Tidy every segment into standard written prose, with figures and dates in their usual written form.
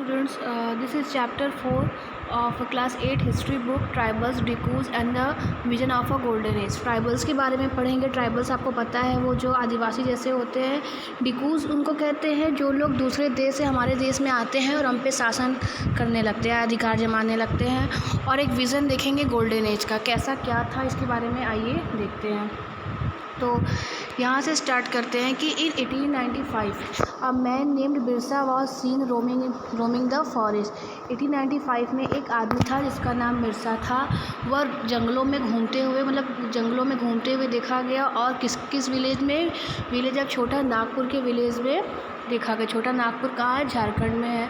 Students, this is chapter 4 of class 8 history book tribals, Dicus and the vision of a golden age। Tribals के बारे में पढ़ेंगे। Tribals आपको पता है वो जो आदिवासी जैसे होते हैं। डिकूज उनको कहते हैं जो लोग दूसरे देश से हमारे देश में आते हैं और हम पे शासन करने लगते हैं, अधिकार जमाने लगते हैं। और एक विज़न देखेंगे गोल्डन एज का, कैसा क्या था इसके बारे में आइए देखते हैं। तो यहाँ से स्टार्ट करते हैं कि इन 1895 a man named Birsa was seen roaming the forest. 1895 में एक आदमी था जिसका नाम बिरसा था। वह जंगलों में घूमते हुए देखा गया। और किस विलेज में? विलेज अब छोटा नागपुर के विलेज में देखा गया। छोटा नागपुर कहाँ है? झारखंड में है।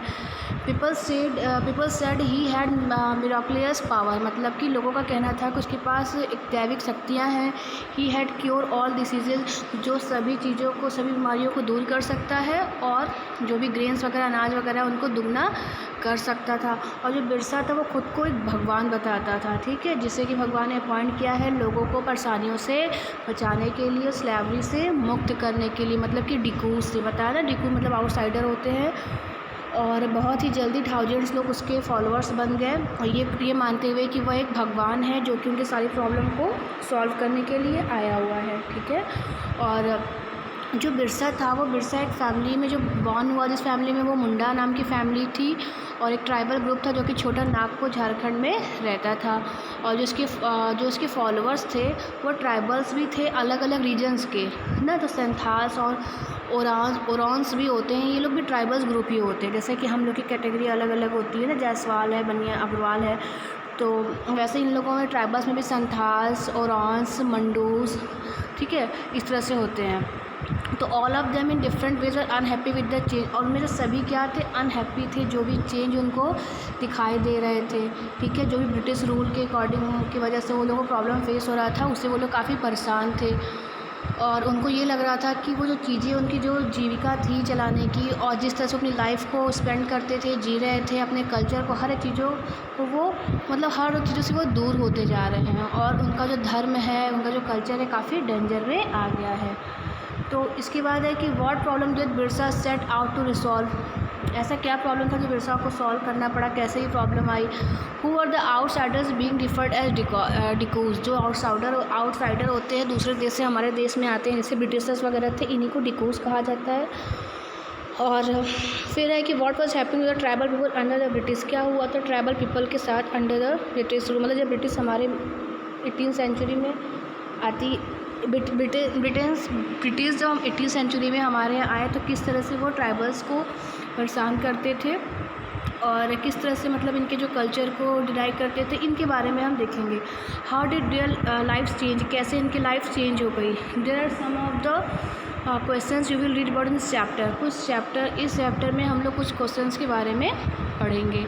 People said he had miraculous power, मतलब कि लोगों का कहना था कि उसके पास एक दैविक शक्तियाँ हैं। He had cure all diseases, जो सभी बीमारियों को दूर कर सकता है और जो भी ग्रेन्स वगैरह अनाज वगैरह उनको दुगना कर सकता था। और जो बिरसा था वो खुद को एक भगवान बताता था, ठीक है, जिसे कि भगवान ने अपॉइंट किया है लोगों को परेशानियों से बचाने के लिए, स्लेवरी से मुक्त करने के लिए, मतलब कि डिकूज से। बताया ना, डिकूज मतलब आउटसाइडर होते हैं। और बहुत ही जल्दी थाउजेंड्स लोग उसके फॉलोअर्स बन गए और ये मानते हुए कि वह एक भगवान है जो कि उनके सारी प्रॉब्लम को सॉल्व करने के लिए आया हुआ है, ठीक है। और जो बिरसा था वो बिरसा एक फैमिली में जो बॉर्न हुआ, जिस फैमिली में वो मुंडा नाम की फैमिली थी और एक ट्राइबल ग्रुप था जो कि छोटा नागपुर झारखंड में रहता था। और जो उसके फॉलोअर्स थे वो ट्राइबल्स भी थे अलग अलग रीजन्स के ना, तो संथाल्स और ओरांस भी होते हैं। ये लोग भी ट्राइबल्स ग्रुप ही होते हैं। जैसे कि हम लोग की कैटेगरी अलग अलग होती है ना, जायसवाल है, बनिया अग्रवाल है, तो वैसे इन लोगों में ट्राइबल्स में भी संथाल्स, ओरांस, मंडूस, ठीक है, इस तरह से होते हैं। तो all of them in different ways are unhappy with the change. और मेरे सभी क्या थे? अनहैप्पी थे, जो भी चेंज उनको दिखाई दे रहे थे, ठीक है, जो भी ब्रिटिश रूल के अकॉर्डिंग की वजह से वो लोगों को प्रॉब्लम फेस हो रहा था, उससे वो लोग काफ़ी परेशान थे। और उनको ये लग रहा था कि वो जो चीज़ें उनकी जो जीविका थी चलाने की और जिस तरह से अपनी लाइफ को स्पेंड करते थे, जी रहे थे, अपने कल्चर को, हर एक चीज़ों को वो मतलब हर चीज़ों से वो दूर होते जा रहे हैं। और उनका जो धर्म है, उनका जो कल्चर है, काफ़ी डेंजर में आ गया है। तो इसके बाद है कि what problem did Birsa set out to resolve. ऐसा क्या प्रॉब्लम था जो बिरसा को सॉल्व करना पड़ा? कैसे ये प्रॉब्लम आई? Who are the outsiders being referred as dikus. जो आउटसाइडर होते हैं, दूसरे देश से हमारे देश में आते हैं, जैसे ब्रिटिशर्स वगैरह थे, इन्हीं को डिकूज कहा जाता है। और फिर है कि what was happening with the tribal people under the British. क्या हुआ था ट्राइबल पीपल के साथ अंडर द ब्रिटिश रूल? मतलब जब ब्रिटिश हमारे 18th सेंचुरी में आती, ब्रिटिश जब हम 18th सेंचुरी में हमारे यहाँ आए तो किस तरह से वो ट्राइबल्स को परेशान करते थे और किस तरह से मतलब इनके जो कल्चर को डिनाई करते थे, इनके बारे में हम देखेंगे। How did their life change, कैसे इनकी लाइफ चेंज हो गई। There are some of the questions you will read about in chapter. इस चैप्टर में हम लोग कुछ क्वेश्चंस के बारे में पढ़ेंगे।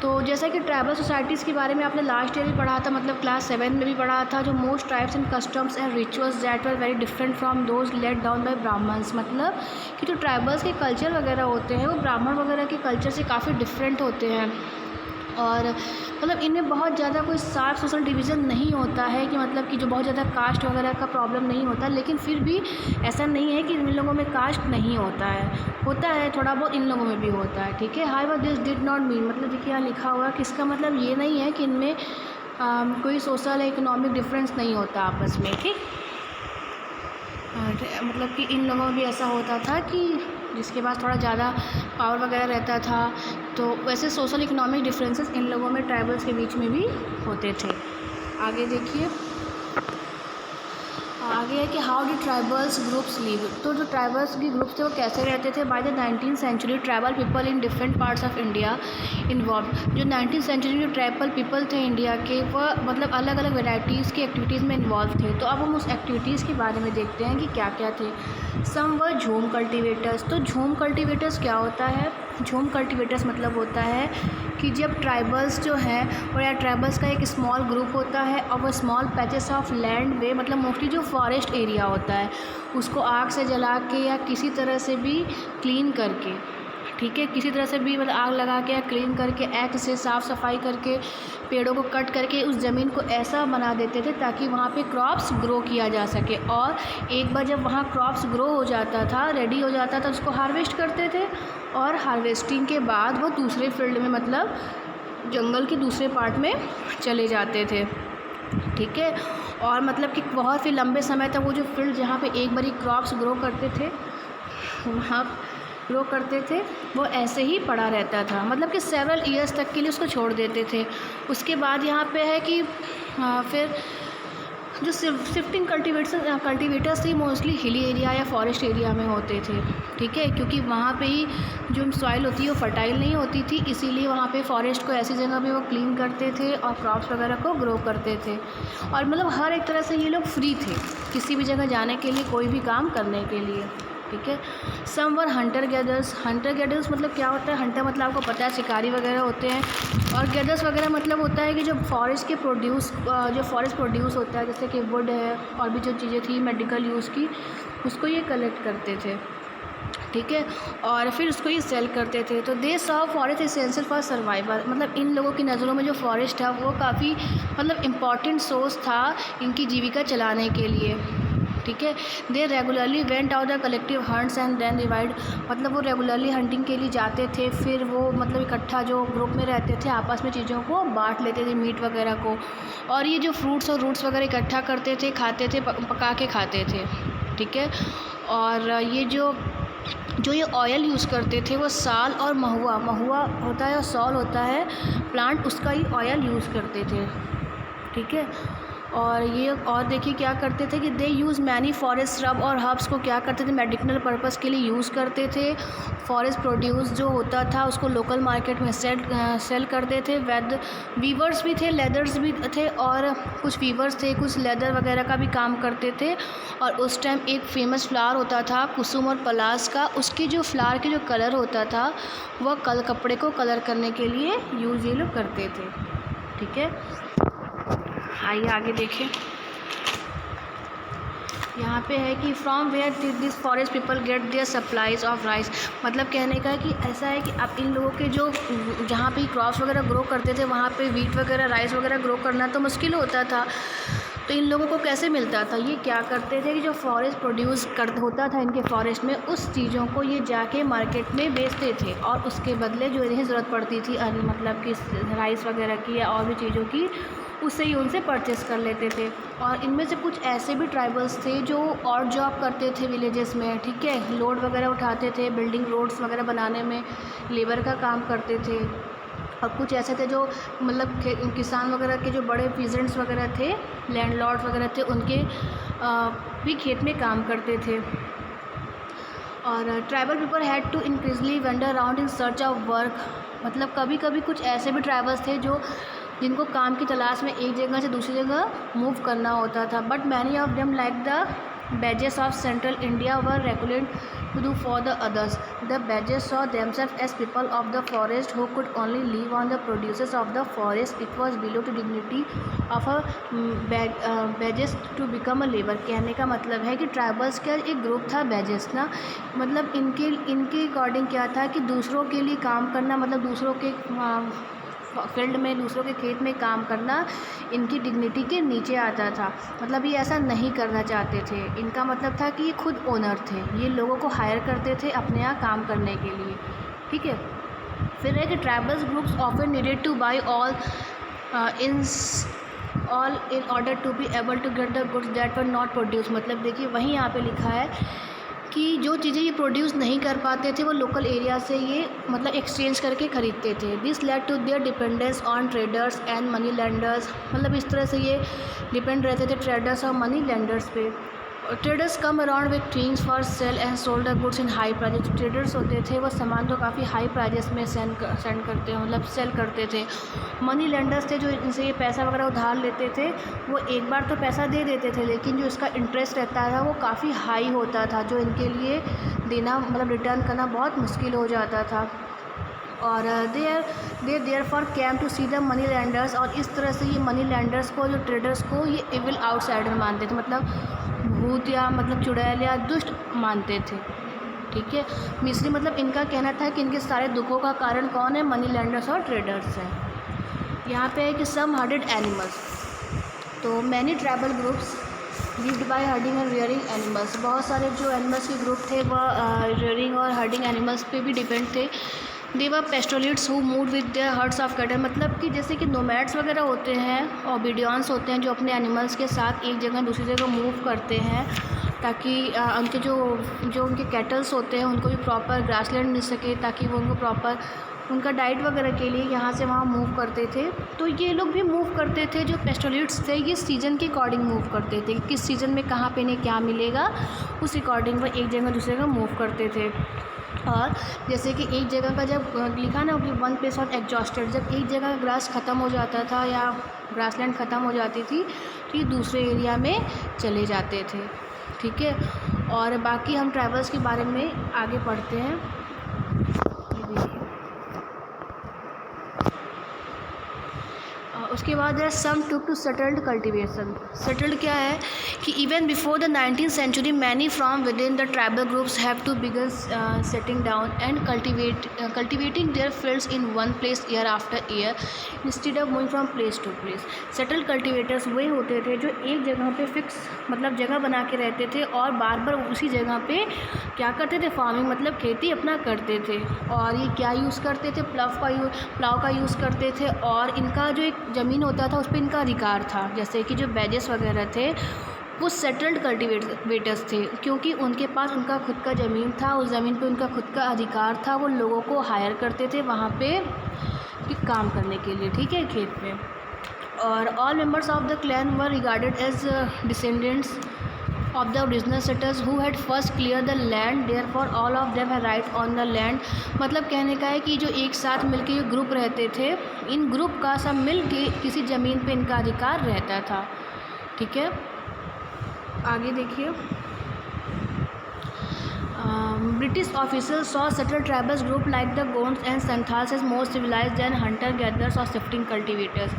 तो जैसा कि ट्राइबल सोसाइटीज़ के बारे में आपने लास्ट ईयर भी पढ़ा था, मतलब क्लास 7 में भी पढ़ा था, जो most tribes and customs and rituals that were very different from those laid down by Brahmans. मतलब कि जो ट्राइबल्स के कल्चर वगैरह होते हैं वो ब्राह्मण वगैरह के कल्चर से काफ़ी डिफरेंट होते हैं। और मतलब इनमें बहुत ज़्यादा कोई साफ सोशल डिवीज़न नहीं होता है कि मतलब कि जो बहुत ज़्यादा कास्ट वगैरह का प्रॉब्लम नहीं होता, लेकिन फिर भी ऐसा नहीं है कि इन लोगों में कास्ट नहीं होता है थोड़ा बहुत इन लोगों में भी होता है, ठीक है। However this did not mean, मतलब देखिए यहाँ लिखा हुआ कि इसका मतलब ये नहीं है कि इनमें कोई सोशल इकोनॉमिक डिफरेंस नहीं होता आपस में, ठीक। मतलब कि इन लोगों में भी ऐसा होता था कि जिसके पास थोड़ा ज़्यादा पावर वगैरह रहता था, तो वैसे सोशल इकोनॉमिक डिफरेंसेस इन लोगों में ट्राइबल्स के बीच में भी होते थे। आगे देखिए, आगे है कि how do tribals groups live. तो जो ट्राइबल्स की ग्रुप्स थे वो कैसे रहते थे? By the 19th century tribal people in different parts of India involve. जो 19th सेंचुरी में जो ट्राइबल पीपल थे इंडिया के, वह मतलब अलग अलग वेराइटीज़ की एक्टिविटीज़ में इन्वॉल्व थे। तो अब हम उस एक्टिविटीज़ के बारे में देखते हैं कि क्या क्या थे। सम वर झूम कल्टिवेटर्स। तो झूम कल्टिवेटर्स क्या होता है? झूम कल्टिवेटर्स मतलब होता है कि जब ट्राइबल्स जो हैं और या ट्राइबल्स का एक स्मॉल ग्रुप होता है और वो स्मॉल पैचेस ऑफ लैंड में, मतलब मोस्टली जो फॉरेस्ट एरिया होता है, उसको आग से जला के या किसी तरह से भी क्लीन करके, ठीक है। किसी तरह से भी मतलब आग लगा के या क्लीन करके एक्ट से साफ़ सफाई करके पेड़ों को कट करके उस ज़मीन को ऐसा बना देते थे ताकि वहाँ पे क्रॉप्स ग्रो किया जा सके। और एक बार जब वहाँ क्रॉप्स ग्रो हो जाता था, रेडी हो जाता था, उसको हार्वेस्ट करते थे और हार्वेस्टिंग के बाद वो दूसरे फील्ड में मतलब जंगल के दूसरे पार्ट में चले जाते थे। ठीक है। और मतलब कि बहुत ही लंबे समय तक वो जो फील्ड जहाँ पे एक बारी क्रॉप्स ग्रो करते थे वहाँ ग्रो करते थे वो ऐसे ही पड़ा रहता था, मतलब कि सेवरल ईयर्स तक के लिए उसको छोड़ देते थे। उसके बाद यहाँ पे है कि फिर जो शिफ्टिंग कल्टीवेटर्स थी मोस्टली हिली एरिया या फॉरेस्ट एरिया में होते थे। ठीक है। क्योंकि वहाँ पे ही जो सॉइल होती है वो फर्टाइल नहीं होती थी, इसीलिए वहाँ पे फॉरेस्ट को ऐसी जगह पे वो क्लीन करते थे और क्रॉप्स वगैरह को ग्रो करते थे। और मतलब हर एक तरह से ये लोग फ्री थे किसी भी जगह जाने के लिए, कोई भी काम करने के लिए। ठीक है। सम वर हंटर गैदर्स मतलब क्या होता है? हंटर मतलब आपको पता है शिकारी वगैरह होते हैं, और गैदर्स वगैरह मतलब होता है कि जो फॉरेस्ट प्रोड्यूस होता है, जैसे कि वुड है और भी जो चीज़ें थी मेडिकल यूज़ की, उसको ये कलेक्ट करते थे। ठीक है। और फिर उसको ये सेल करते थे। तो they saw forest essential for survival, मतलब इन लोगों की नज़रों में जो फॉरेस्ट है वो काफ़ी मतलब इम्पॉर्टेंट सोर्स था इनकी जीविका चलाने के लिए। ठीक है। They regularly went out the collective hunts and then divide, मतलब वो रेगुलरली हंटिंग के लिए जाते थे, फिर वो मतलब इकट्ठा जो ग्रुप में रहते थे आपस में चीज़ों को बांट लेते थे, मीट वगैरह को। और ये जो फ्रूट्स और रूट्स वगैरह इकट्ठा करते थे, खाते थे, पका के खाते थे। ठीक है। और ये जो ये ऑयल यूज़ करते थे वो साल और महुआ होता है और सॉल होता है प्लांट, उसका ही ऑयल यूज़ करते थे। ठीक है। और ये और देखिए क्या करते थे कि दे यूज़ मैनी फॉरेस्ट श्रब और हर्ब्स को क्या करते थे मेडिसिनल पर्पस के लिए यूज़ करते थे। फॉरेस्ट प्रोड्यूस जो होता था उसको लोकल मार्केट में सेल करते थे। वीवर्स भी थे, लेदर्स भी थे, और कुछ वीवर्स थे, कुछ लेदर वगैरह का भी काम करते थे। और उस टाइम एक फेमस फ्लावर होता था कुसुम और पलाश का, उसकी जो फ्लावर के जो कलर होता था वह कपड़े को कलर करने के लिए यूज़ ये लोग करते थे। ठीक है। आइए आगे देखें। यहाँ पे है कि from where this forest people get their supplies of rice, मतलब कहने का है कि ऐसा है कि अब इन लोगों के जो जहाँ पे क्रॉप्स वगैरह ग्रो करते थे वहाँ पे वीट वगैरह राइस वगैरह ग्रो करना तो मुश्किल होता था, तो इन लोगों को कैसे मिलता था? ये क्या करते थे कि जो फॉरेस्ट प्रोड्यूस होता था इनके फॉरेस्ट में, उस चीज़ों को ये जाके मार्केट में बेचते थे और उसके बदले जो इन्हें ज़रूरत पड़ती थी मतलब कि राइस वगैरह की या और भी चीज़ों की, उससे ही उनसे परचेस कर लेते थे। और इनमें से कुछ ऐसे भी ट्राइबल्स थे जो और जॉब करते थे विलेजेस में। ठीक है। लोड वगैरह उठाते थे, बिल्डिंग रोड्स वगैरह बनाने में लेबर का काम करते थे। और कुछ ऐसे थे जो मतलब किसान वगैरह के जो बड़े पीजेंट्स वगैरह थे, लैंडलॉर्ड्स वगैरह थे, उनके भी खेत में काम करते थे। और tribal people had to increasingly wander around in search of work, मतलब कभी कभी कुछ ऐसे भी ट्राइबल्स थे जिनको काम की तलाश में एक जगह से दूसरी जगह मूव करना होता था। But many of them like the badges of central India were regulate to do for the others. The badges saw themselves as people of the forest who could only live on the produces of the forest. It was below the dignity of a badges to become a labor. कहने का मतलब है कि tribals का एक group था badges ना, मतलब इनके अकॉर्डिंग क्या था कि दूसरों के लिए काम करना, मतलब दूसरों के फील्ड में, दूसरों के खेत में काम करना इनकी डिग्निटी के नीचे आता था। मतलब ये ऐसा नहीं करना चाहते थे। इनका मतलब था कि ये खुद ओनर थे, ये लोगों को हायर करते थे अपने यहाँ काम करने के लिए। ठीक है। फिर है कि tribals groups often needed to buy all in order to be able to get the goods that were not produce. मतलब देखिए वहीं यहाँ पे लिखा है कि जो चीज़ें ये प्रोड्यूस नहीं कर पाते थे वो लोकल एरिया से ये मतलब एक्सचेंज करके ख़रीदते थे। This led to their dependence on traders and money lenders, मतलब इस तरह से ये डिपेंड रहते थे ट्रेडर्स और मनी लैंडर्स पे। Traders come around with things for sale and sold the goods in high prices. Traders होते थे वो सामान तो काफ़ी हाई प्राइजेस में सेंड करते हैं, मतलब सेल करते थे। मनी लेंडर्स थे जो इनसे ये पैसा वगैरह उधार लेते थे, वो एक बार तो पैसा दे देते थे लेकिन जो इसका इंटरेस्ट रहता था वो काफ़ी हाई होता था, जो इनके लिए देना मतलब रिटर्न करना बहुत मुश्किल हो जाता था। और therefore came to see the money lenders, और इस तरह से ये मनी लैंडर्स को, जो ट्रेडर्स को, ये इविल आउटसाइडर मानते थे, मतलब भूत या मतलब चुड़ैल या दुष्ट मानते थे। ठीक है। मिस्री मतलब इनका कहना था कि इनके सारे दुखों का कारण कौन है, मनी लैंडर्स और ट्रेडर्स हैं। यहाँ पे है कि सम हर्डेड एनिमल्स, तो many tribal groups lived bye herding and rearing animals, बहुत सारे जो एनिमल्स के ग्रुप थे वह रियरिंग और हर्डिंग एनिमल्स पे भी डिपेंड थे। They were pastoralists who move with their herds of cattle, मतलब कि जैसे कि नोमैड्स वगैरह होते हैं और ओबीडियंस होते हैं जो अपने एनिमल्स के साथ एक जगह दूसरी जगह मूव करते हैं ताकि उनके जो उनके कैटल्स होते हैं उनको भी प्रॉपर ग्रासलैंड मिल सके, ताकि वो उनको प्रॉपर उनका डाइट वगैरह के लिए यहाँ से वहाँ मूव करते थे। तो ये लोग भी मूव करते थे, जो पेस्टोलिट्स थे ये सीज़न के अकॉर्डिंग मूव करते थे कि किस सीज़न में कहाँ पे इन्हें क्या मिलेगा, उस अकॉर्डिंग वो एक जगह दूसरी जगह मूव करते थे। और जैसे कि एक जगह का जब लिखा ना कि वन प्लेस ऑफ एग्जॉस्टेड, जब एक जगह ग्रास ख़त्म हो जाता था या ग्रासलैंड ख़त्म हो जाती थी तो ये दूसरे एरिया में चले जाते थे, ठीक है। और बाकी हम ट्राइबल्स के बारे में आगे पढ़ते हैं। ये देखिए, उसके बाद है some took to settled cultivation. Settled क्या है कि even before the 19th century many from within the tribal groups have to begun settling down and cultivating their fields in one place year after year instead of moving from place to place. Settled cultivators वही होते थे जो एक जगह पे fix मतलब जगह बना के रहते थे और बार बार उसी जगह पे क्या करते थे, फार्मिंग मतलब खेती अपना करते थे। और ये क्या यूज़ करते थे, प्लाव का यूज़ करते थे। और इनका जो एक ज़मीन होता था उस पर इनका अधिकार था, जैसे कि जो बैजेस वगैरह थे वो सेटल्ड कल्टिवेटर्स थे, क्योंकि उनके पास उनका खुद का ज़मीन था, उस ज़मीन पे उनका खुद का अधिकार था। वो लोगों को हायर करते थे वहाँ पे कि काम करने के लिए, ठीक है, खेत में। और all members of the clan were regarded as descendants of the original settlers who had first cleared the land, therefore all of them had right on the land। मतलब कहने का है कि जो एक साथ मिलके ये ग्रुप रहते थे, इन ग्रुप का सब मिलके किसी ज़मीन पे इनका अधिकार रहता था, ठीक है। आगे देखिए, British officials saw settled tribal group like the Gonds and Santhals as more civilized than hunter gatherers और shifting cultivators।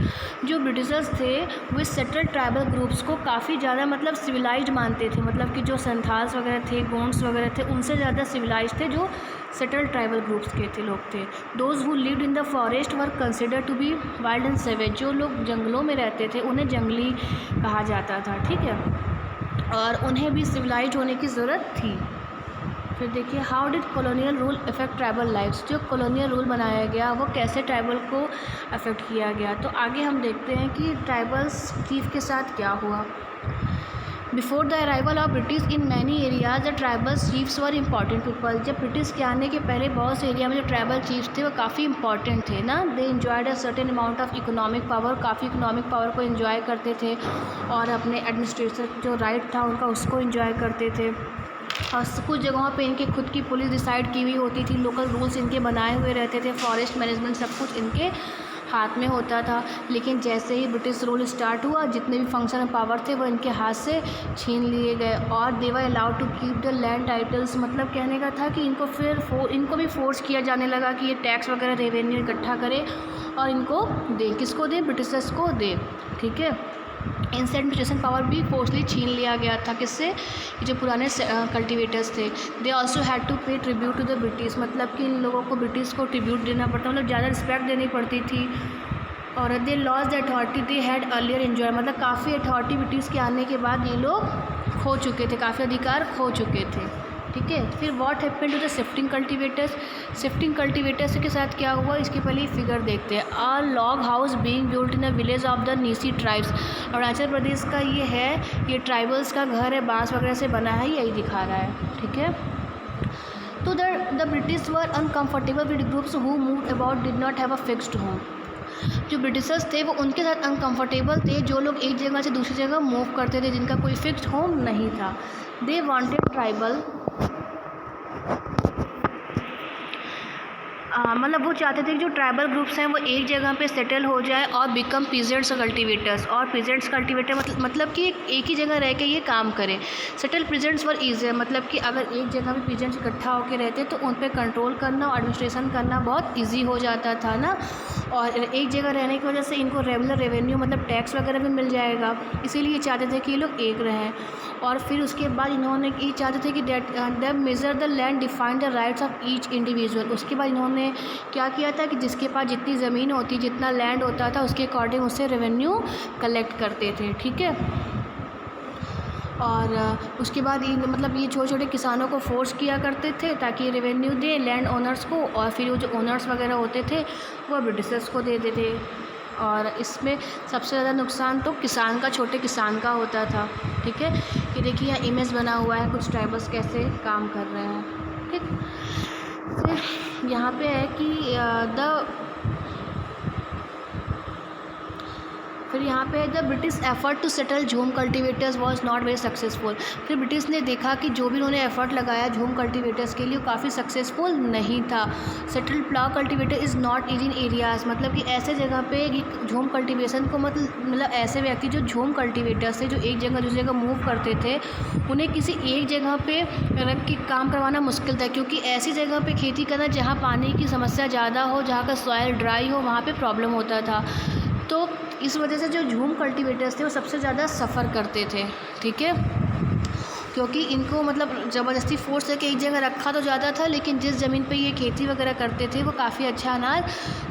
जो ब्रिटिशर्स थे वो इस सेटल्ड ट्राइबल ग्रुप्स को काफ़ी ज़्यादा मतलब सिविलाइज्ड मानते थे, मतलब कि जो संथाल्स वगैरह थे, गोंड्स वगैरह थे, उनसे ज़्यादा सिविलाइज्ड थे जो सेटल्ड ट्राइबल ग्रुप्स के थे लोग थे। Those who lived in the forest were consider to be wild and savage, जो लोग जंगलों में रहते थे उन्हें जंगली कहा जाता था, ठीक है। और उन्हें भी सिविलाइज्ड होने की ज़रूरत थी। फिर देखिए, how did colonial rule affect tribal lives. जो कॉलोनियल रूल बनाया गया वो कैसे ट्राइबल को अफेक्ट किया गया। तो आगे हम देखते हैं कि ट्राइबल्स चीफ के साथ क्या हुआ। Before the arrival of British in many areas the tribal chiefs were important people. जब ब्रिटिश के आने के पहले बहुत से एरिया में जो ट्राइबल चीफ्स थे वो काफ़ी इंपॉर्टेंट थे ना। They enjoyed a certain amount of economic power, काफ़ी इकोनॉमिक पावर को इन्जॉय करते थे और अपने एडमिनिस्ट्रेशन जो राइट था उनका उसको इन्जॉय करते थे। और कुछ जगहों पे इनके खुद की पुलिस डिसाइड की हुई होती थी, लोकल रूल्स इनके बनाए हुए रहते थे, फॉरेस्ट मैनेजमेंट सब कुछ इनके हाथ में होता था। लेकिन जैसे ही ब्रिटिश रूल स्टार्ट हुआ, जितने भी फंक्शन पावर थे वो इनके हाथ से छीन लिए गए। और they were allowed to keep the land titles, मतलब कहने का था कि इनको फिर इनको भी फोर्स किया जाने लगा कि ये टैक्स वगैरह रेवेन्यू इकट्ठा करें और इनको दे, किसको दे, ब्रिटिशर्स को दे, ठीक है। इनसे एडमिनिस्ट्रेशन पावर भी फोर्सली छीन लिया गया था, किससे, जो पुराने कल्टिवेटर्स थे। दे ऑल्सो हैड टू पे ट्रिब्यूट टू द ब्रिटिश, मतलब कि इन लोगों को ब्रिटिश को ट्रिब्यूट देना पड़ता, मतलब ज़्यादा रिस्पेक्ट देनी पड़ती थी। और they lost the authority they had earlier enjoy, मतलब काफ़ी अथॉरिटी ब्रिटिश के आने के बाद ये लोग खो चुके थे, काफ़ी अधिकार खो चुके थे, ठीक है। फिर what happened to the shifting cultivators. Shifting cultivators के साथ क्या हुआ, इसके पहले फिगर देखते हैं। A log house being built in the village of the Nyishi tribes. Arunachal Pradesh का ये है, ये ट्राइबल्स का घर है, बांस वगैरह से बना है, यही दिखा रहा है, ठीक है। तो the British were uncomfortable with groups who moved about did not have a fixed home. जो ब्रिटिशर्स थे वो उनके साथ अनकम्फर्टेबल थे, जो लोग एक जगह से दूसरी जगह मूव करते थे, जिनका कोई फिक्स्ड होम नहीं था। दे वांटेड ट्राइबल, मतलब वो चाहते थे कि जो ट्राइबल ग्रुप्स हैं वो एक जगह पे सेटल हो जाए और बिकम पीजेंट्स कल्टिवेटर्स। और पीजेंट्स कल्टिवेटर मतलब कि एक ही जगह रह के ये काम करें। सेटल पीजेंट्स वर ईजियर, मतलब कि अगर एक जगह पे पीजेंट्स इकट्ठा होकर रहते तो उन पर कंट्रोल करना और एडमिनिस्ट्रेशन करना बहुत ईजी हो जाता था ना। और एक जगह रहने की वजह से इनको रेगुलर रेवेन्यू मतलब टैक्स वगैरह भी मिल जाएगा, इसीलिए ये चाहते थे कि ये लोग एक रहें। और फिर उसके बाद इन्होंने ये चाहते थे कि that measure the land define the rights of each individual. उसके बाद इन्होंने क्या किया था कि जिसके पास जितनी ज़मीन होती, जितना लैंड होता था, उसके अकॉर्डिंग उससे रेवेन्यू कलेक्ट करते थे, ठीक है। और उसके बाद मतलब ये छोटे छोटे किसानों को फोर्स किया करते थे ताकि रेवेन्यू दे लैंड ओनर्स को, और फिर वो जो ओनर्स वगैरह होते थे वो ब्रिटिशर्स को देते थे। और इसमें सबसे ज़्यादा नुकसान तो किसान का, छोटे किसान का होता था, ठीक है। ये देखिए यहाँ इमेज बना हुआ है कुछ ट्राइबल्स कैसे काम कर रहे हैं, ठीक। फिर यहाँ पे है कि the British effort to settle jhum cultivators was not very successful. फिर ब्रिटिश ने देखा कि जो भी उन्होंने एफर्ट लगाया झूम कल्टिवेटर्स के लिए वो काफ़ी सक्सेसफुल नहीं था। Settle plough cultivator is not easy in areas, मतलब कि ऐसे जगह पे झूम कल्टिवेशन को मतलब ऐसे व्यक्ति जो झूम कल्टिवेटर्स थे, जो एक जगह दूसरी जगह मूव करते थे, उन्हें किसी एक जगह पे रख के काम करवाना मुश्किल था, क्योंकि ऐसी जगह पे खेती करना जहाँ पानी की समस्या ज़्यादा हो, जहाँ का सॉइल ड्राई हो, वहाँ पे प्रॉब्लम होता था। तो इस वजह से जो झूम कल्टिवेटर्स थे वो सबसे ज़्यादा सफ़र करते थे, ठीक है, क्योंकि इनको मतलब ज़बरदस्ती फोर्स करके एक जगह रखा तो ज़्यादा था, लेकिन जिस ज़मीन पे ये खेती वगैरह करते थे वो काफ़ी अच्छा अनाज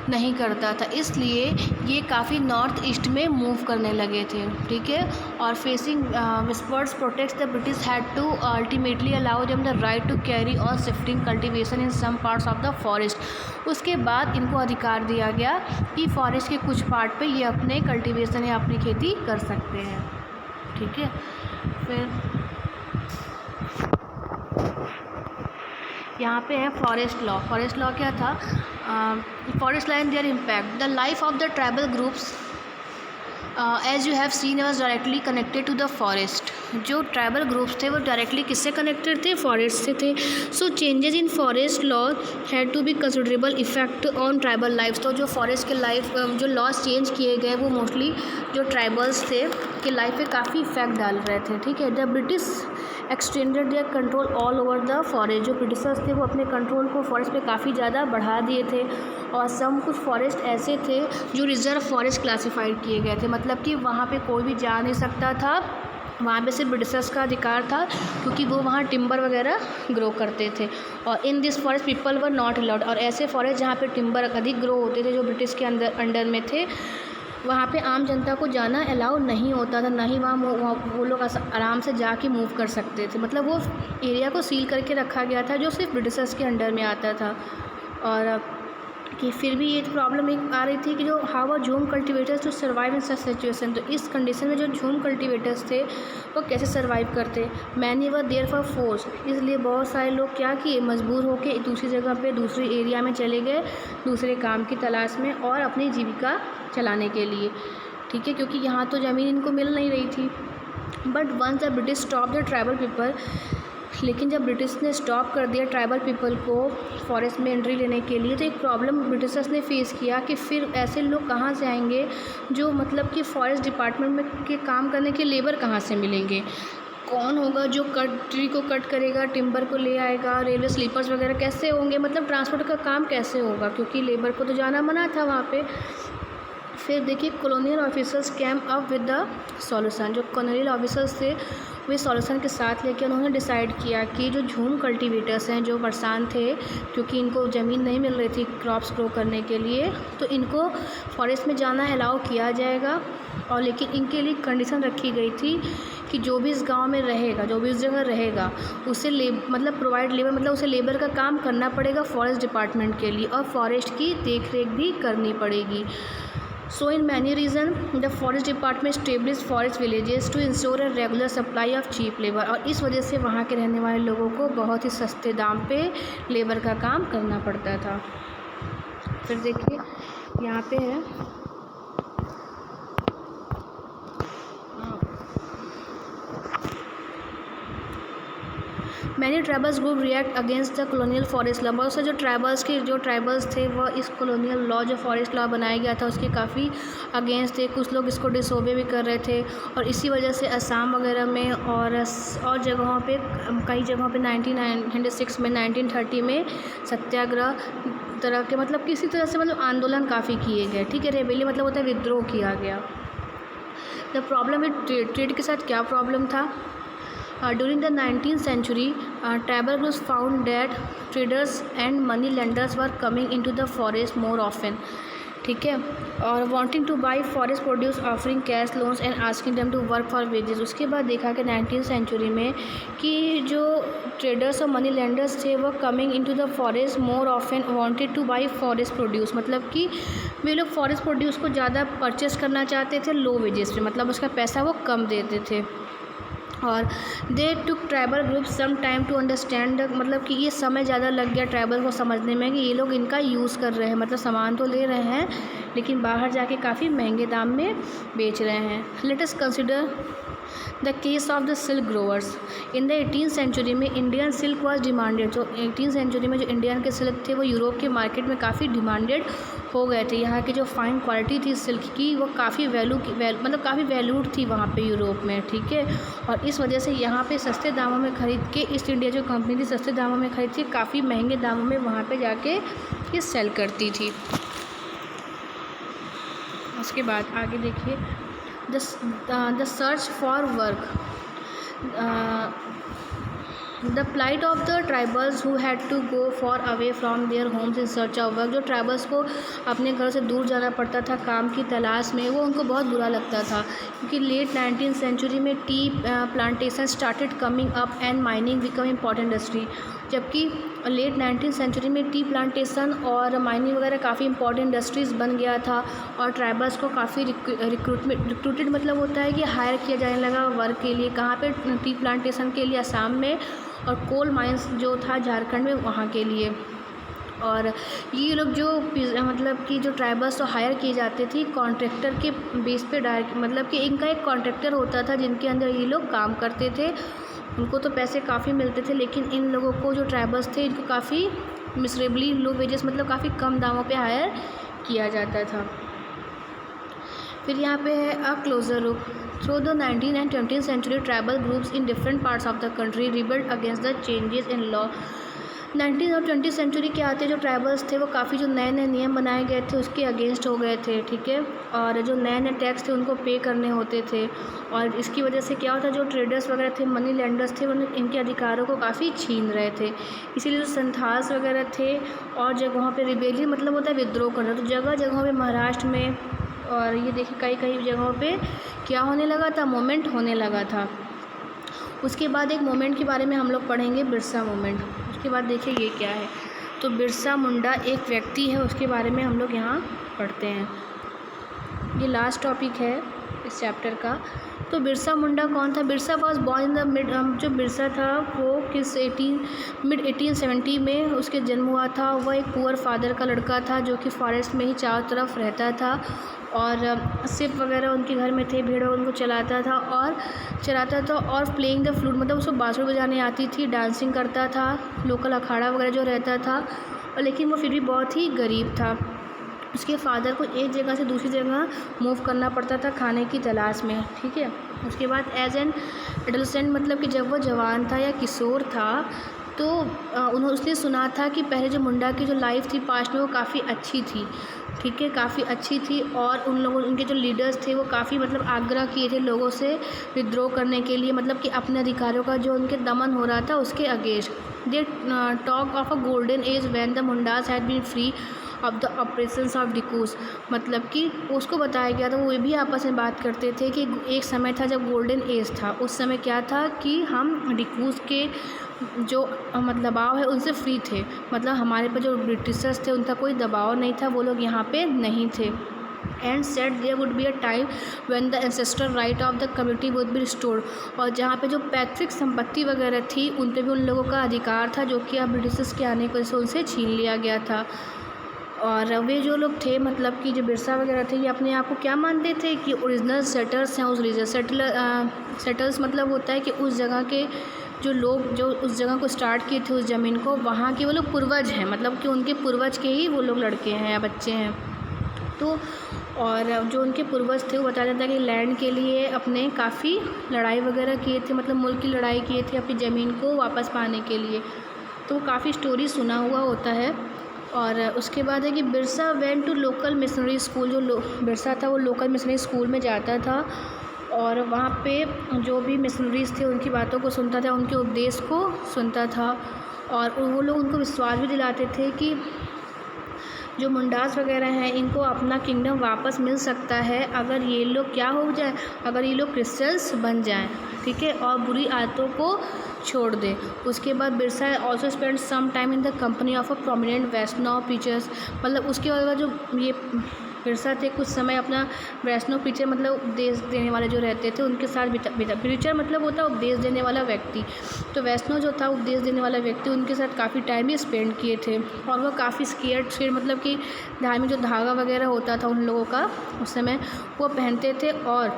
नहीं करता था, इसलिए ये काफ़ी नॉर्थ ईस्ट में मूव करने लगे थे, ठीक है। और facing widespread protests the British had to ultimately allow them the right to carry on shifting cultivation in some parts of the forest. उसके बाद इनको अधिकार दिया गया कि फॉरेस्ट के कुछ पार्ट पे ये अपने कल्टिवेशन या अपनी खेती कर सकते हैं, ठीक है। फिर यहाँ पे है फॉरेस्ट लॉ। फॉरेस्ट लॉ क्या था? Forest law and their impact. The life of the tribal groups as you have seen was directly connected to the forest. जो ट्राइबल ग्रुप्स थे वो डायरेक्टली किससे कनेक्टेड थे? फॉरेस्ट से थे। So changes in forest law had to be considerable effect on tribal life. तो जो forest के लाइफ जो लॉज चेंज किए गए वो मोस्टली जो ट्राइबल्स थे के लाइफ पे काफ़ी इफेक्ट डाल रहे थे, ठीक है। The British extended their control all over the forest. जो ब्रिटिशर्स थे वो अपने कंट्रोल को फॉरेस्ट पे काफ़ी ज़्यादा बढ़ा दिए थे, और सम कुछ फॉरेस्ट ऐसे थे जो रिजर्व फॉरेस्ट क्लासीफाइड किए गए थे, मतलब कि वहाँ पे कोई भी जा नहीं सकता था, वहाँ पे सिर्फ ब्रिटिशर्स का अधिकार था, क्योंकि वो वहाँ टिम्बर वगैरह ग्रो करते थे। और in this forest people were not allowed. और ऐसे फॉरेस्ट जहाँ पे टिम्बर अधिक ग्रो होते थे, जो ब्रिटिश के अंडर में थे, वहाँ पे आम जनता को जाना अलाउ नहीं होता था, ना ही वहाँ वो लोग आराम से जाके मूव कर सकते थे। मतलब वो एरिया को सील करके रखा गया था जो सिर्फ ब्रिटिशर्स के अंडर में आता था। और कि फिर भी ये प्रॉब्लम एक आ रही थी कि जो how jhum cultivators to survive in such situation. तो इस कंडीशन में जो झूम कल्टिवेटर्स थे वो कैसे सर्वाइव करते? Many were therefore force. इसलिए बहुत सारे लोग क्या किए, मजबूर होकर दूसरी जगह पे दूसरी एरिया में चले गए दूसरे काम की तलाश में और अपनी जीविका चलाने के लिए, ठीक है, क्योंकि यहाँ तो ज़मीन इनको मिल नहीं रही थी। But once the British stop the tribal people, लेकिन जब ब्रिटिश ने स्टॉप कर दिया ट्राइबल पीपल को फॉरेस्ट में एंट्री लेने के लिए, तो एक प्रॉब्लम ब्रिटिशर्स ने फेस किया कि फिर ऐसे लोग कहाँ से आएंगे जो मतलब कि फॉरेस्ट डिपार्टमेंट में के काम करने के लेबर कहाँ से मिलेंगे? कौन होगा जो ट्री को कट करेगा, टिम्बर को ले आएगा, रेलवे स्लीपर्स वगैरह कैसे होंगे, मतलब ट्रांसपोर्ट का काम कैसे होगा, क्योंकि लेबर को तो जाना मना था वहाँ पे। फिर देखिए colonial officers cam up with the solution. जो कॉलोनियल ऑफिसर्स थे वे सॉल्यूशन के साथ लेके उन्होंने डिसाइड किया कि जो झूम कल्टीवेटर्स हैं जो परेशान थे क्योंकि इनको ज़मीन नहीं मिल रही थी क्रॉप्स ग्रो करने के लिए, तो इनको फॉरेस्ट में जाना अलाउ किया जाएगा। और लेकिन इनके लिए कंडीशन रखी गई थी कि जो भी इस गांव में रहेगा, जो भी इस जगह रहेगा, उसे मतलब प्रोवाइड लेबर, मतलब उसे लेबर का काम करना पड़ेगा फॉरेस्ट डिपार्टमेंट के लिए, और फॉरेस्ट की देख रेख भी करनी पड़ेगी। So in many regions, the forest department established forest villages to ensure a regular supply of cheap labor। और इस वजह से वहाँ के रहने वाले लोगों को बहुत ही सस्ते दाम पे लेबर का काम करना पड़ता था। फिर देखिए यहाँ पे है many tribals group react against the colonial forest law. बहुत से जो ट्राइबल्स थे वह इस कॉलोनियल लॉ जो फॉरेस्ट लॉ बनाया गया था उसके काफ़ी अगेंस्ट थे। कुछ लोग इसको डिसोबे भी कर रहे थे, और इसी वजह से असम वगैरह में और जगहों पे, कई जगहों पे 1906 में 1930 में सत्याग्रह तरह के मतलब किसी तरह से मतलब आंदोलन काफ़ी किए गए, ठीक है। रेबेलियन मतलब होता है विद्रोह किया गया। द प्रॉब्लम विद ट्रेड के साथ क्या प्रॉब्लम था? During the 19th century, tribal groups found that traders and money lenders were coming into the forest more often, ठीक है, और wanting to buy forest produce, offering cash loans and asking them to work for wages. उसके बाद देखा कि 19th century में कि जो ट्रेडर्स और मनी लेंडर्स थे वो coming into the forest more often wanted to buy forest produce, मतलब कि वे लोग फॉरेस्ट प्रोड्यूस को ज़्यादा परचेस करना चाहते थे लो वेजेस पे, मतलब उसका पैसा वो कम देते थे। और they took tribal group some time to understand, मतलब कि ये समय ज़्यादा लग गया ट्राइबल को समझने में कि ये लोग इनका यूज़ कर रहे हैं, मतलब सामान तो ले रहे हैं लेकिन बाहर जाके काफ़ी महंगे दाम में बेच रहे हैं। Let us consider the case of the silk growers. In the 18th century में इंडियन सिल्क वॉज डिमांडेड। जो 18th सेंचुरी में जो इंडियन के सिल्क थे वो यूरोप के मार्केट में काफ़ी डिमांडेड हो गए थे। यहाँ की जो फाइन क्वालिटी थी सिल्क की वो काफ़ी मतलब काफ़ी वैल्यूड थी वहाँ पे यूरोप में, ठीक है। और इस वजह से यहाँ पे सस्ते दामों में ख़रीद के ईस्ट इंडिया जो कंपनी थी सस्ते दामों में खरीद के काफ़ी महंगे दामों में वहाँ पे जाके ये सेल करती थी। उसके बाद आगे देखिए the search for work. The plight of the tribals who had to go far away from their homes in search of work. जो ट्राइबल्स को अपने घर से दूर जाना पड़ता था काम की तलाश में, वो उनको बहुत बुरा लगता था क्योंकि लेट 19th सेंचुरी में tea plantation started coming up and mining become important industry. जबकि लेट 19th सेंचुरी में टी प्लांटेशन और माइनिंग वगैरह काफ़ी इंपॉर्टेंट इंडस्ट्रीज़ बन गया था और ट्राइबल्स को काफ़ी रिक्रूटेड मतलब होता है कि हायर किया जाने लगा वर्क के लिए। कहाँ पे? टी प्लांटेशन के लिए असम में, और कोल माइंस जो था झारखंड में वहाँ के लिए। और ये लोग जो मतलब कि जो ट्राइबल्स तो हायर किए जाते थे कॉन्ट्रैक्टर के बेस पे डायरेक्ट, मतलब कि इनका एक कॉन्ट्रैक्टर होता था जिनके अंदर ये लोग काम करते थे। उनको तो पैसे काफ़ी मिलते थे लेकिन इन लोगों को जो ट्राइबल्स थे इनको काफ़ी मिसरेबली लो वेजेस मतलब काफ़ी कम दामों पे हायर किया जाता था। फिर यहाँ पे है a closer look. Through the 19th and 20th century tribal groups in different parts of the country rebelled against the changes in law. 19th और 20th सेंचुरी के आते जो ट्राइबल्स थे वो काफ़ी जो नए नए नियम बनाए गए थे उसके अगेंस्ट हो गए थे, ठीक है। और जो नए नए टैक्स थे उनको पे करने होते थे और इसकी वजह से क्या होता जो ट्रेडर्स वगैरह थे मनी लेंडर्स थे उन्हें इनके अधिकारों को काफ़ी छीन रहे थे। इसीलिए जो संथाल्स वगैरह थे और जगहों पे रिबेलियन मतलब होता है विद्रोह करना, तो जगह जगहों पे महाराष्ट्र में और ये देखिए कई कई जगहों पे क्या होने लगा था, मूवमेंट होने लगा था। उसके बाद एक मूवमेंट के बारे में हम लोग पढ़ेंगे, बिरसा मूवमेंट। उसके बाद देखिए ये क्या है, तो बिरसा मुंडा एक व्यक्ति है, उसके बारे में हम लोग यहाँ पढ़ते हैं। ये लास्ट टॉपिक है इस चैप्टर का। तो बिरसा मुंडा कौन था? Birsa was born in the mid, जो बिरसा था वो मिड 1870 में उसके जन्म हुआ था। वह एक पुअर फादर का लड़का था जो कि फॉरेस्ट में ही चारों तरफ रहता था और सिप वगैरह उनके घर में थे, भेड़ उनको चलाता था और प्लेइंग द फ्लूट मतलब उसको बांसुरी बजाने आती थी, डांसिंग करता था, लोकल अखाड़ा वगैरह जो रहता था। और लेकिन वो फिर भी बहुत ही गरीब था। उसके फादर को एक जगह से दूसरी जगह मूव करना पड़ता था खाने की तलाश में, ठीक है। उसके बाद एज एन एडोलेसेंट मतलब कि जब वो जवान था या किशोर था तो उसने सुना था कि पहले जो मुंडा की जो लाइफ थी पास्ट में वो काफ़ी अच्छी थी, ठीक है, काफ़ी अच्छी थी। और उनके जो लीडर्स थे वो काफ़ी मतलब आग्रह किए थे लोगों से विद्रोह करने के लिए, मतलब कि अपने अधिकारों का जो उनके दमन हो रहा था उसके against. They talk of a golden age when the Mundas had been free of the operations of dikus, मतलब कि उसको बताया गया था, वो भी आपस में बात करते थे कि एक समय था जब गोल्डन एज था, उस समय क्या था कि हम डिकूज के जो मतलब दबाव है उनसे फ्री थे, मतलब हमारे पर जो ब्रिटिशर्स थे उनका कोई दबाव नहीं था, वो लोग यहाँ पे नहीं थे। And said there would be a time when the ancestral right of the community would be restored, और जहाँ पे जो पैतृक संपत्ति वगैरह थी उन पे भी उन लोगों का अधिकार था जो कि अब ब्रिटिशर्स के आने की वजह से उनसे छीन लिया गया था। और वे जो लोग थे मतलब कि जो बिरसा वगैरह थे ये अपने आप को क्या मानते थे कि ओरिजिनल सेटल्स हैं उस रीजन। सेटल्स मतलब होता है कि उस जगह के जो लोग जो उस जगह को स्टार्ट किए थे उस ज़मीन को, वहाँ के वो लोग पूर्वज हैं, मतलब कि उनके पूर्वज के ही वो लोग लड़के हैं या बच्चे हैं। तो और जो उनके पूर्वज थे वो बताया जाता है कि लैंड के लिए अपने काफ़ी लड़ाई वगैरह किए थे, मतलब मुल्क की लड़ाई किए थे अपनी ज़मीन को वापस पाने के लिए। तो काफ़ी स्टोरी सुना हुआ होता है। और उसके बाद है कि Birsa went to local missionary school. जो बिरसा था वो लोकल मिशनरी स्कूल में जाता था और वहाँ पे जो भी मिशनरीज़ थे उनकी बातों को सुनता था, उनके उपदेश को सुनता था और वो लोग उनको विश्वास भी दिलाते थे कि जो मुंडास वगैरह हैं इनको अपना किंगडम वापस मिल सकता है अगर ये लोग क्या हो जाए, अगर ये लोग क्रिश्चियंस बन जाएं, ठीक है, और बुरी आदतों को छोड़ दें। उसके बाद Birsa also spend some time in the company of a prominent Vaishnav preachers. मतलब उसके बाद जो ये बिरसा थे कुछ समय अपना वैष्णव प्रीचर मतलब उपदेश देने वाले जो रहते थे उनके साथ बिता। प्रीचर मतलब होता है उपदेश देने वाला व्यक्ति, तो वैष्णव जो था उपदेश देने वाला व्यक्ति उनके साथ काफ़ी टाइम भी स्पेंड किए थे और वह काफ़ी स्केर्ड मतलब कि धार्मिक जो धागा वगैरह होता था उन लोगों का उस समय वो पहनते थे और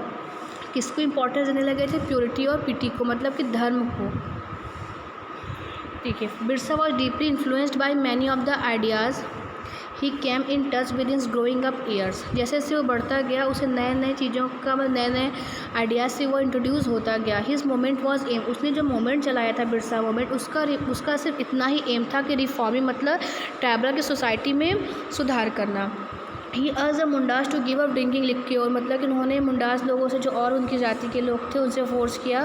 किसको इम्पोर्टेंस देने लगे थे, प्योरिटी और पीटी को, मतलब कि धर्म को, ठीक है। Birsa was deeply influenced by many of the ideas he came in touch with his growing up years. जैसे जैसे वो बढ़ता गया उसे नए नए चीज़ों का नए नए आइडियाज़ से वो इंट्रोड्यूस होता गया। हिज मोमेंट वॉज एम, उसने जो मोमेंट चलाया था बिरसा मोमेंट उसका सिर्फ इतना ही एम था कि रिफॉर्मिंग मतलब ट्राइबल की सोसाइटी में सुधार करना। He urge the Mundas to give up drinking liquor, मतलब कि उन्होंने मुंडास लोगों से जो और उनकी जाति के लोग थे उनसे फोर्स किया।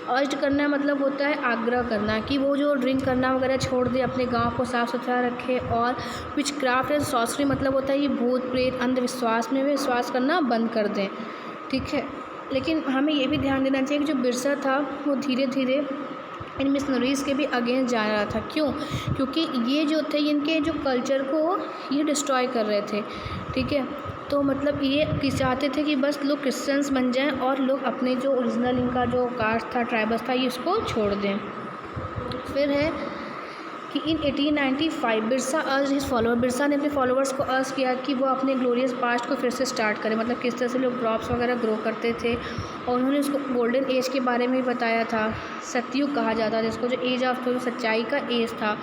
अर्ज करना मतलब होता है आग्रह करना कि वो जो ड्रिंक करना वगैरह छोड़ दे, अपने गांव को साफ़ सुथरा रखे। और विच क्राफ्ट एंड सॉसरी मतलब होता है ये भूत प्रेत अंधविश्वास में विश्वास करना बंद कर दें, ठीक है। लेकिन हमें ये भी ध्यान देना चाहिए कि जो बिरसा था वो धीरे धीरे इन मिशनरीज़ के भी अगेंस्ट जा रहा था। क्यों? क्योंकि ये जो थे इनके जो कल्चर को ये डिस्ट्रॉय कर रहे थे, ठीक है। तो मतलब ये चाहते थे कि बस लोग क्रिश्चियंस बन जाएं और लोग अपने जो ओरिजिनल इनका जो कास्ट था ट्राइबल्स था ये इसको छोड़ दें। फिर है कि इन 1895 बिरसा अर्ज हिज फॉलोअर, बिरसा ने अपने फॉलोअर्स को अर्ज किया कि वो अपने ग्लोरियस पास्ट को फिर से स्टार्ट करें, मतलब किस तरह से लोग क्रॉप्स वगैरह ग्रो करते थे। और उन्होंने उसको गोल्डन एज के बारे में भी बताया था, सतयुग कहा जाता था जिसको, जो एज ऑफ जो सच्चाई का एज था।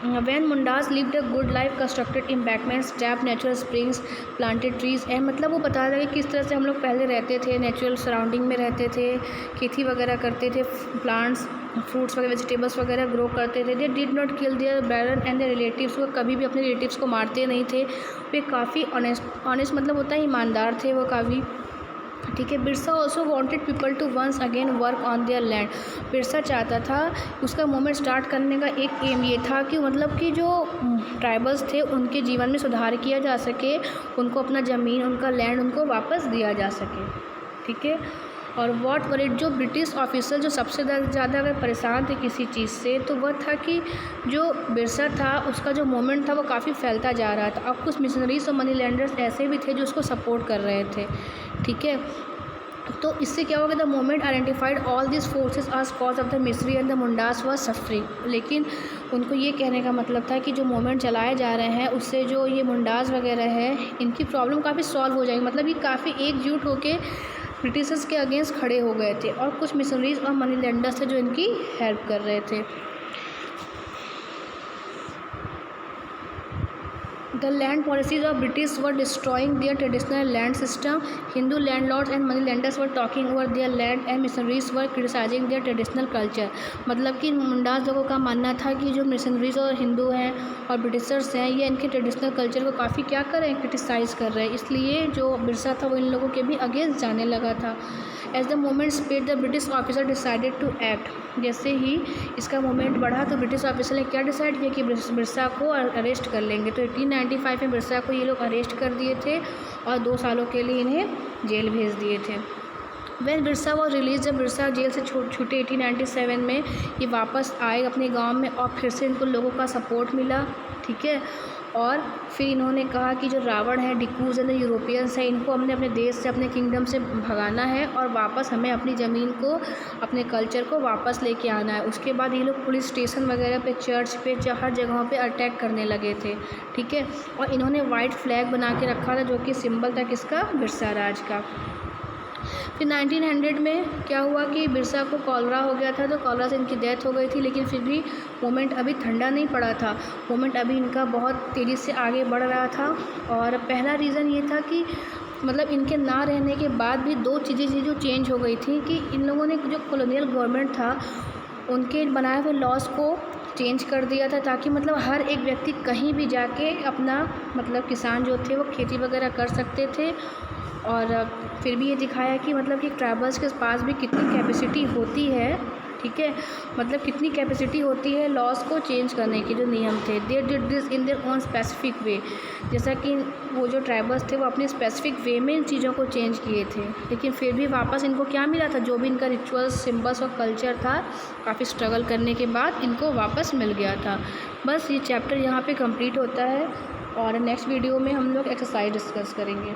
When Mundas lived a good life constructed embankments, tap natural springs, planted trees and, मतलब वो बता रहा है कि किस तरह से हम लोग पहले रहते थे, नेचुरल सराउंडिंग में रहते थे, खेती वगैरह करते थे, प्लांट्स फ्रूट्स वगैरह वेजिटेबल्स वगैरह ग्रो करते थे। They did not kill their brethren and their relatives, वो कभी भी अपने रिलेटिव्स को मारते नहीं थे। वे काफ़ी ऑनेस्ट मतलब होता है ईमानदार थे वो काफ़ी, ठीक है। Birsa also wanted people to once again work on their land. Birsa चाहता था, उसका मूवमेंट स्टार्ट करने का एक एम ये था कि मतलब कि जो ट्राइबल्स थे उनके जीवन में सुधार किया जा सके, उनको अपना ज़मीन उनका लैंड उनको वापस दिया जा सके, ठीक है। और वॉट वरिड, जो ब्रिटिश ऑफिसर जो सबसे ज़्यादा अगर परेशान थे किसी चीज़ से तो वह था कि जो बिरसा था उसका जो मूवमेंट था वो काफ़ी फैलता जा रहा था। अब कुछ मिशनरीज और मनी लैंडर्स ऐसे भी थे जो उसको सपोर्ट कर रहे थे, ठीक है। तो इससे क्या होगा, the movement identified all this forces आज कॉज ऑफ द मिस्री and the Mundas was suffering. लेकिन उनको ये कहने का मतलब था कि जो मूवमेंट चलाए जा रहे हैं उससे जो ये मुंडास वगैरह है इनकी प्रॉब्लम काफ़ी सॉल्व हो जाएगी, मतलब ये काफ़ी एकजुट होकर ब्रिटिशर्स के अगेंस्ट खड़े हो गए थे। और कुछ मिशनरीज और मनी लैंडर्स थे जो इनकी हेल्प कर रहे थे। The land policies of British were destroying their traditional land system. Hindu landlords and money lenders were taking over their land and missionaries were criticizing their traditional culture. मतलब कि मुंडास लोगों का मानना था कि जो मिशनरीज और हिंदू हैं और ब्रिटिशर्स हैं ये इनके ट्रेडिशनल कल्चर को काफ़ी क्या कर रहे हैं, क्रिटिसाइज़ कर रहे हैं। इसलिए जो बिरसा था वो इन लोगों के भी अगेंस्ट जाने लगा था। As the movement spread the British officer decided to act. जैसे ही इसका मोमेंट बढ़ा तो ब्रिटिश ऑफिसर ने क्या डिसाइड किया कि बिरसा को अरेस्ट कर लेंगे। तो 1895 में बिरसा को ये लोग अरेस्ट कर दिए थे और 2 सालों के लिए इन्हें जेल भेज दिए थे। वैन बिरसा वॉज रिलीज, जब बिरसा जेल से छूटे 1897 में ये वापस आए अपने गांव में और फिर से इनको लोगों का सपोर्ट मिला, ठीक है। और फिर इन्होंने कहा कि जो रावण है, डिकूज एंड यूरोपियंस है, इनको हमने अपने देश से अपने किंगडम से भगाना है और वापस हमें अपनी ज़मीन को अपने कल्चर को वापस लेके आना है। उसके बाद ये लोग पुलिस स्टेशन वगैरह पे, चर्च पे, हर जगहों पे अटैक करने लगे थे, ठीक है। और इन्होंने वाइट फ्लैग बना के रखा था जो कि सिंबल था किसका, बिरसा राज का। फिर 1900 में क्या हुआ कि बिरसा को कॉलरा हो गया था, तो कॉलरा से इनकी डेथ हो गई थी। लेकिन फिर भी मोमेंट अभी ठंडा नहीं पड़ा था, मोमेंट अभी इनका बहुत तेज़ी से आगे बढ़ रहा था। और पहला रीज़न ये था कि मतलब इनके ना रहने के बाद भी 2 चीज़ें जो चेंज हो गई थी कि इन लोगों ने जो कॉलोनियल गवर्नमेंट था उनके बनाए हुए लॉज को चेंज कर दिया था, ताकि मतलब हर एक व्यक्ति कहीं भी जाके अपना मतलब किसान जो थे वो खेती वगैरह कर सकते थे। और फिर भी ये दिखाया कि मतलब कि ट्राइबल्स के पास भी कितनी कैपेसिटी होती है, ठीक है, मतलब कितनी कैपेसिटी होती है लॉज को चेंज करने के जो नियम थे। They did this in their own specific way, जैसा कि वो जो ट्राइबल्स थे वो अपने स्पेसिफिक वे में इन चीज़ों को चेंज किए थे, लेकिन फिर भी वापस इनको क्या मिला था, जो भी इनका रिचुअल्स, सिम्बल्स और कल्चर था, काफ़ी स्ट्रगल करने के बाद इनको वापस मिल गया था। बस ये चैप्टर यहाँ पे कंप्लीट होता है और नेक्स्ट वीडियो में हम लोग एक्सरसाइज डिस्कस करेंगे।